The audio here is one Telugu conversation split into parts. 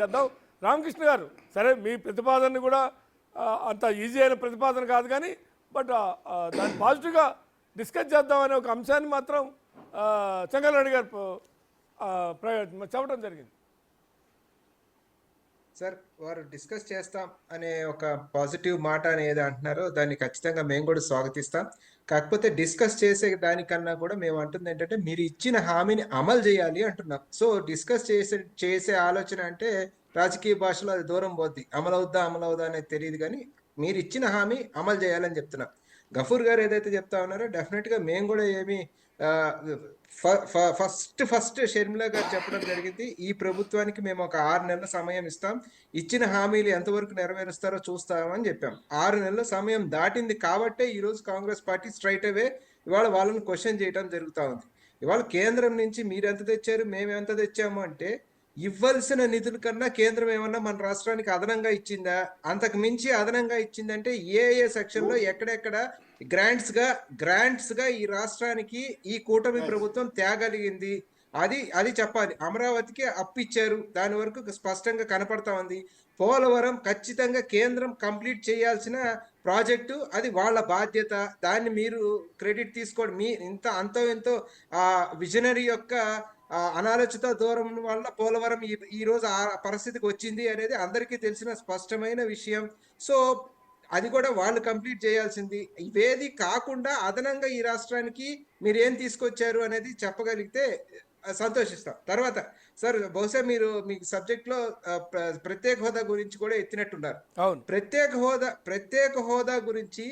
చేద్దాం. రామకృష్ణ గారు, సరే మీ ప్రతిపాదనని కూడా అంత ఈజీ అయిన ప్రతిపాదన కాదు కానీ బట్ దాన్ని పాజిటివ్గా డిస్కస్ చేద్దాం అనే ఒక అంశాన్ని మాత్రం చెంగలరెడ్డి గారు చెప్పడం జరిగింది. సార్, వారు డిస్కస్ చేస్తాం అనే ఒక పాజిటివ్ మాట అనేది అంటున్నారో దాన్ని ఖచ్చితంగా మేము కూడా స్వాగతిస్తాం. కాకపోతే డిస్కస్ చేసే దానికన్నా కూడా మేము అంటుంది ఏంటంటే మీరు ఇచ్చిన హామీని అమలు చేయాలి అంటున్నాం. సో డిస్కస్ చేసే ఆలోచన అంటే రాజకీయ భాషలో అది దూరం పోద్ది. అమలవుద్దా అనేది తెలియదు, కానీ మీరు ఇచ్చిన హామీ అమలు చేయాలని చెప్తున్నాం. గఫూర్ గారు ఏదైతే చెప్తా ఉన్నారో డెఫినెట్గా మేము కూడా ఏమి ఫస్ట్ షర్మిల గారు చెప్పడం జరిగింది, ఈ ప్రభుత్వానికి మేము ఒక 6 నెలల సమయం ఇస్తాం, ఇచ్చిన హామీలు ఎంతవరకు నెరవేరుస్తారో చూస్తామని చెప్పాం. 6 నెలల సమయం దాటింది కాబట్టే ఈరోజు కాంగ్రెస్ పార్టీ స్ట్రైట్ అవే ఇవాళ వాళ్ళని క్వశ్చన్ చేయడం జరుగుతూ ఉంది. ఇవాళ కేంద్రం నుంచి మీరు ఎంత తెచ్చారు, మేము ఎంత తెచ్చాము అంటే ఇవ్వాల్సిన నిధుల కన్నా కేంద్రం ఏమన్నా మన రాష్ట్రానికి అదనంగా ఇచ్చిందా? అంతకు మించి అదనంగా ఇచ్చిందంటే ఏ సెక్షన్లో ఎక్కడెక్కడ గ్రాంట్స్ గా ఈ రాష్ట్రానికి ఈ కూటమి ప్రభుత్వం తేగలిగింది అది చెప్పాలి. అమరావతికి అప్పిచ్చారు, దాని వరకు స్పష్టంగా కనపడతా ఉంది. పోలవరం ఖచ్చితంగా కేంద్రం కంప్లీట్ చేయాల్సిన ప్రాజెక్టు, అది వాళ్ళ బాధ్యత. దాన్ని మీరు క్రెడిట్ తీసుకోండి. మీ అంతో ఎంతో విజనరీ యొక్క అనాలోచిత దూరం వల్ల పోలవరం ఈ రోజు ఆ పరిస్థితికి వచ్చింది అనేది అందరికీ తెలిసిన స్పష్టమైన విషయం. సో అది కూడా వాళ్ళు కంప్లీట్ చేయాల్సింది. ఇవేది కాకుండా అదనంగా ఈ రాష్ట్రానికి మీరు ఏం తీసుకొచ్చారు అనేది చెప్పగలిగితే సంతోషిస్తాం. తర్వాత సార్, బహుశా మీరు మీ సబ్జెక్ట్ లో ప్రత్యేక హోదా గురించి కూడా ఎత్తినట్టున్నారు. ప్రత్యేక హోదా గురించి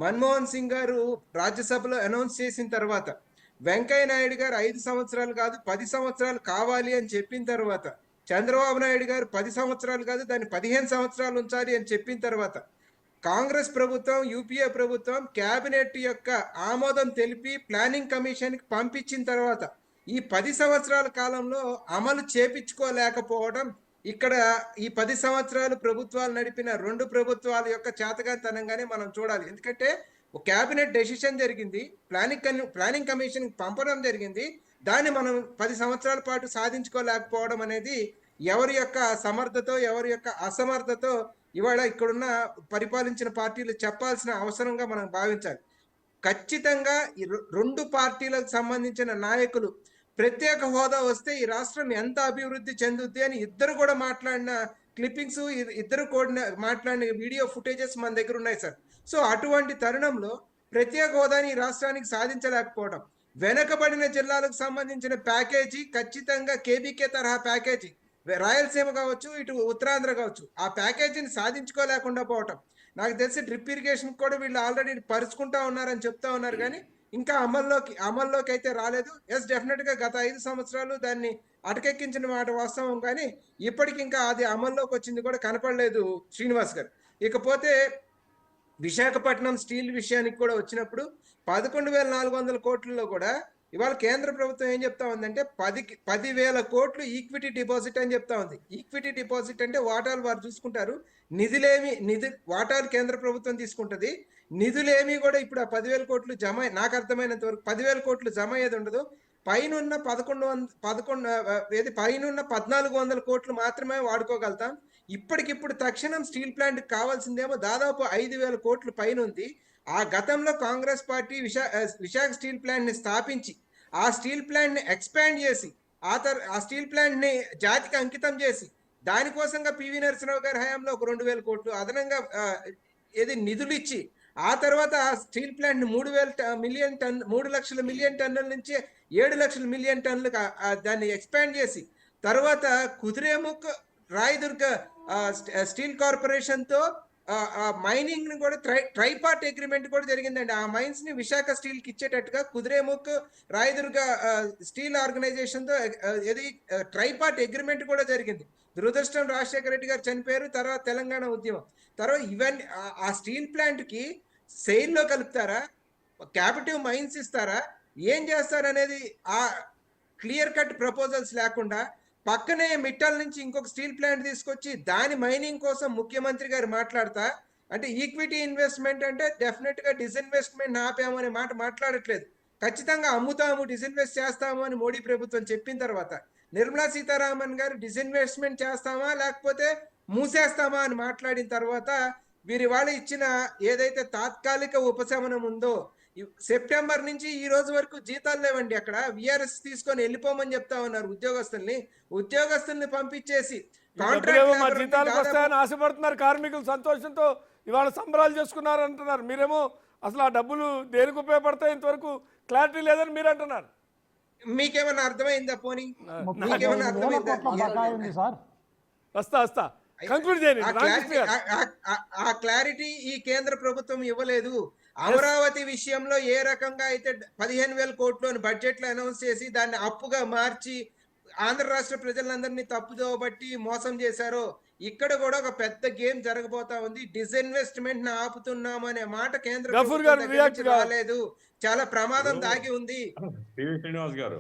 మన్మోహన్ సింగ్ గారు రాజ్యసభలో అనౌన్స్ చేసిన తర్వాత, వెంకయ్య నాయుడు గారు 5 సంవత్సరాలు కాదు 10 సంవత్సరాలు కావాలి అని చెప్పిన తర్వాత, చంద్రబాబు నాయుడు గారు 10 సంవత్సరాలు కాదు దాన్ని 15 సంవత్సరాలు ఉంచాలి అని చెప్పిన తర్వాత, కాంగ్రెస్ ప్రభుత్వం యూపీఏ ప్రభుత్వం కేబినెట్ యొక్క ఆమోదం తెలిపి ప్లానింగ్ కమిషన్కి పంపించిన తర్వాత ఈ 10 సంవత్సరాల కాలంలో అమలు చేపించుకోలేకపోవడం, ఇక్కడ ఈ 10 సంవత్సరాలు ప్రభుత్వాలు నడిపిన 2 ప్రభుత్వాల యొక్క చేతగానితనంగానే మనం చూడాలి. ఎందుకంటే ఒక క్యాబినెట్ డెసిషన్ జరిగింది, ప్లానింగ్ కమిషన్ పంపడం జరిగింది, దాన్ని మనం 10 సంవత్సరాల పాటు సాధించుకోలేకపోవడం అనేది ఎవరి యొక్క సమర్థతో ఎవరి యొక్క అసమర్థతో ఇవాళ ఇక్కడున్న పరిపాలించిన పార్టీలు చెప్పాల్సిన అవసరంగా మనం భావించాలి. ఖచ్చితంగా ఈ 2 పార్టీలకు సంబంధించిన నాయకులు ప్రత్యేక హోదా వస్తే ఈ రాష్ట్రం ఎంత అభివృద్ధి చెందుద్ది అని ఇద్దరు కూడా మాట్లాడిన క్లిప్పింగ్స్, ఇద్దరు కూడా మాట్లాడిన వీడియో ఫుటేజెస్ మన దగ్గర ఉన్నాయి సార్. సో అటువంటి తరుణంలో ప్రత్యేక హోదాని ఈ రాష్ట్రానికి సాధించలేకపోవడం, వెనకబడిన జిల్లాలకు సంబంధించిన ప్యాకేజీ ఖచ్చితంగా కేబీకే తరహా ప్యాకేజీ, రాయలసీమ కావచ్చు ఇటు ఉత్తరాంధ్ర కావచ్చు, ఆ ప్యాకేజీని సాధించుకోలేకుండా పోవటం. నాకు తెలిసి డ్రిప్ ఇరిగేషన్ కూడా వీళ్ళు ఆల్రెడీ పరుచుకుంటా ఉన్నారని చెప్తా ఉన్నారు, కానీ ఇంకా అమల్లోకి అయితే రాలేదు. డెఫినెట్ గా గత 5 సంవత్సరాలు దాన్ని అటకెక్కించిన మాట వాస్తవం, కానీ ఇప్పటికి ఇంకా అది అమల్లోకి వచ్చింది కూడా కనపడలేదు శ్రీనివాస్ గారు. ఇకపోతే విశాఖపట్నం స్టీల్ విషయానికి కూడా వచ్చినప్పుడు 11,400 కోట్లలో కూడా ఇవాళ కేంద్ర ప్రభుత్వం ఏం చెప్తా ఉందంటే 10,000 కోట్లు ఈక్విటీ డిపాజిట్ అని చెప్తా ఉంది. ఈక్విటీ డిపాజిట్ అంటే వాటాలు వారు చూసుకుంటారు, వాటాలు కేంద్ర ప్రభుత్వం తీసుకుంటుంది, నిధులేమి కూడా ఇప్పుడు ఆ 10,000 కోట్లు జమ, నాకు అర్థమైనంత వరకు 10,000 కోట్లు జమ అయ్యేది ఉండదు. పైనున్న 1,400 కోట్లు మాత్రమే వాడుకోగలుగుతాం. ఇప్పటికిప్పుడు తక్షణం స్టీల్ ప్లాంట్ కావాల్సిందేమో దాదాపు 5,000 కోట్లు పైన ఉంది. ఆ గతంలో Congress party Visakha steel plant ని స్థాపించి ఆ స్టీల్ ప్లాంట్ ని ఎక్స్పాండ్ చేసి ఆ స్టీల్ ప్లాంట్ ని జాతికి అంకితం చేసి దానికోసంగా పివి నరసింహరావు గారి హయాంలో ఒక 2,000 కోట్లు అదనంగా నిధులు ఇచ్చి ఆ తర్వాత ఆ స్టీల్ ప్లాంట్ ని 3 లక్షల మిలియన్ టన్నుల నుంచి 7 లక్షల మిలియన్ టన్నులు దాన్ని ఎక్స్పాండ్ చేసి తర్వాత కుదిరేముక్ రాయదుర్గ స్టీల్ కార్పొరేషన్ తో మైనింగ్ ని కూడా ట్రైపార్ట్ అగ్రిమెంట్ కూడా జరిగిందండి. ఆ మైన్స్ ని విశాఖ స్టీల్ కి ఇచ్చేటట్టుగా కుదిరేముక్ రాయదుర్గ స్టీల్ ఆర్గనైజేషన్ తో ట్రైపార్ట్ అగ్రిమెంట్ కూడా జరిగింది. దురదృష్టం రాజశేఖర రెడ్డి గారు చనిపోయారు, తర్వాత తెలంగాణ ఉద్యమం, తర్వాత ఇవన్నీ ఆ స్టీల్ ప్లాంట్ కి సెయిల్లో కలుపుతారా, క్యాపిటివ్ మైన్స్ ఇస్తారా, ఏం చేస్తారనేది ఆ క్లియర్ కట్ ప్రపోజల్స్ లేకుండా పక్కనే మిట్టల్ నుంచి ఇంకొక స్టీల్ ప్లాంట్ తీసుకొచ్చి దాని మైనింగ్ కోసం ముఖ్యమంత్రి గారు మాట్లాడతా, అంటే ఈక్విటీ ఇన్వెస్ట్మెంట్ అంటే డెఫినెట్ గా డిస్ఇన్వెస్ట్మెంట్ ఆపాము అనే మాట మాట్లాడట్లేదు. ఖచ్చితంగా అమ్ముతాము, డిస్ఇన్వెస్ట్ చేస్తాము అని మోడీ ప్రభుత్వం చెప్పిన తర్వాత నిర్మలా సీతారామన్ గారు డిస్ఇన్వెస్ట్మెంట్ చేస్తామా లేకపోతే మూసేస్తామా అని మాట్లాడిన తర్వాత వీరి వాళ్ళు ఇచ్చిన ఏదైతే తాత్కాలిక ఉపశమనం ఉందో సెప్టెంబర్ నుంచి ఈ రోజు వరకు జీతాలు లేవండి. అక్కడ విఆర్ఎస్ తీసుకొని వెళ్ళిపోమని చెప్తా ఉన్నారు ఉద్యోగస్తుల్ని పంపించేసి డబ్బులేమో మా జీతాలకు వస్తాయని ఆశపడుతున్నారు కార్మికులు, సంతోషంతో ఇవాళ సంబరాలు చేసుకున్నారు అంటున్నారు. మీరేమో అసలు ఆ డబ్బులు దేనికి ఉపయోగపడతాయి ఇంతవరకు క్లారిటీ లేదని మీరు అంటున్నారు. మీకేమన్నా అర్థమైందా? పోనీ 35,000 కోట్ల బకాయి ఉంది సార్. వస్తా కంక్లూడ్ చేయండి రామకృష్ణ గారు. ఆ క్లారిటీ ఈ కేంద్ర ప్రభుత్వం ఇవ్వలేదు. అమరావతి విషయంలో ఏ రకంగా అయితే 15,000 కోట్లు బడ్జెట్ లో అనౌన్స్ చేసి దాన్ని అప్పుగా మార్చి ఆంధ్ర రాష్ట్ర ప్రజలందరినీ తప్పుదోవ బట్టి మోసం చేశారో, ఇక్కడ కూడా ఒక పెద్ద గేమ్ జరగబోతా ఉంది. డిస్ఇన్వెస్ట్మెంట్ ని ఆపుతున్నాం అనే మాట కేంద్ర ప్రభుత్వం దగ్గర నుంచి రాలేదు. చాలా ప్రమాదం దాగి ఉంది. పివి శ్రీనివాస్ గారు